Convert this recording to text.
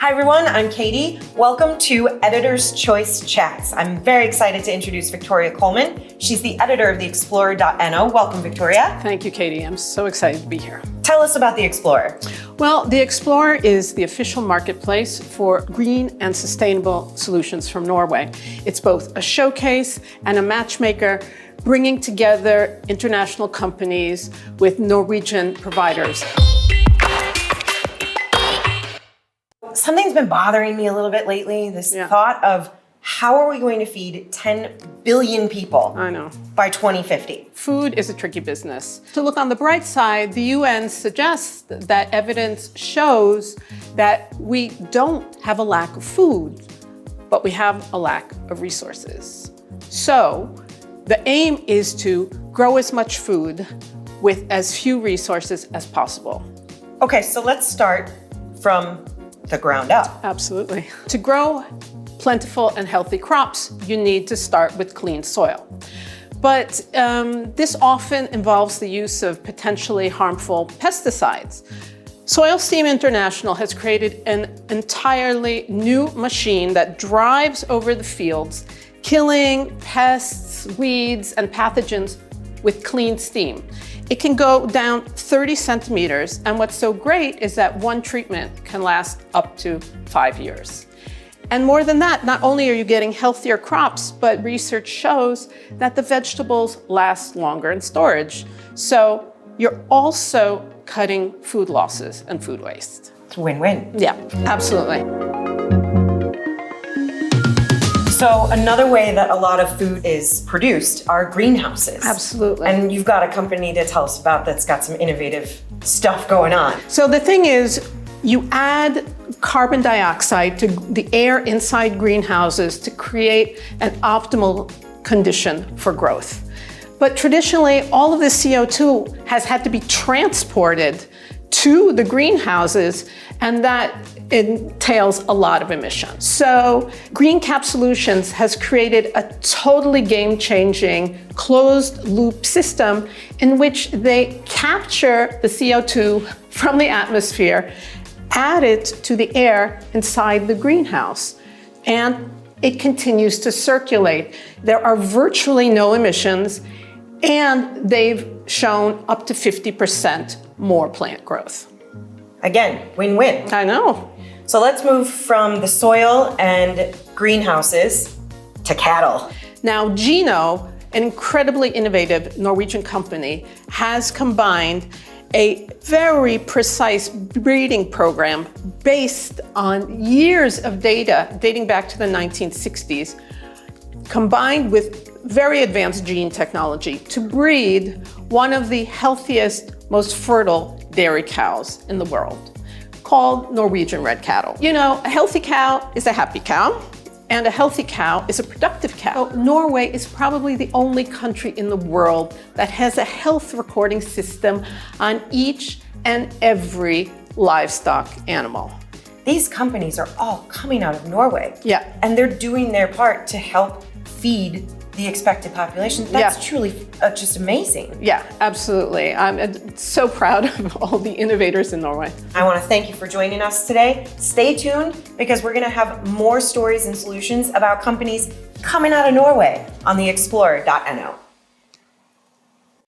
Hi everyone, I'm Katie. Welcome to Editor's Choice Chats. I'm very excited to introduce Victoria Coleman. She's the editor of the Explorer.no. Welcome, Victoria. Thank you, Katie. I'm so excited to be here. Tell us about the Explorer. Well, the Explorer is the official marketplace for green and sustainable solutions from Norway. It's both a showcase and a matchmaker, bringing together international companies with Norwegian providers. Something's been bothering me a little bit lately, this thought of how are we going to feed 10 billion people by 2050? Food is a tricky business. To look on the bright side, the UN suggests that evidence shows that we don't have a lack of food, but we have a lack of resources. So the aim is to grow as much food with as few resources as possible. Okay, so let's start from the ground up. Absolutely. To grow plentiful and healthy crops, you need to start with clean soil. But this often involves the use of potentially harmful pesticides. Soil Steam International has created an entirely new machine that drives over the fields, killing pests, weeds, and pathogens with clean steam. It can go down 30 centimeters, and what's so great is that one treatment can last up to 5 years. And more than that, not only are you getting healthier crops, but research shows that the vegetables last longer in storage. So you're also cutting food losses and food waste. It's a win-win. Yeah, absolutely. So another way that a lot of food is produced are greenhouses. Absolutely. And you've got a company to tell us about that's got some innovative stuff going on. So the thing is, you add carbon dioxide to the air inside greenhouses to create an optimal condition for growth. But traditionally, all of the CO2 has had to be transported to the greenhouses, and that entails a lot of emissions. So Green Cap Solutions has created a totally game-changing closed-loop system in which they capture the CO2 from the atmosphere, add it to the air inside the greenhouse, and it continues to circulate. There are virtually no emissions, and they've shown up to 50% more plant growth. Again, win-win. I know. So let's move from the soil and greenhouses to cattle. Now, Gino, an incredibly innovative Norwegian company, has combined a very precise breeding program based on years of data dating back to the 1960s, combined with very advanced gene technology to breed one of the healthiest, most fertile dairy cows in the world, called Norwegian red cattle. You know, a healthy cow is a happy cow, and a healthy cow is a productive cow. Norway is probably the only country in the world that has a health recording system on each and every livestock animal. These companies are all coming out of Norway. Yeah. And they're doing their part to help feed the expected population. That's truly just amazing. Yeah, absolutely. I'm so proud of all the innovators in Norway. I want to thank you for joining us today. Stay tuned because we're going to have more stories and solutions about companies coming out of Norway on the Explorer.no.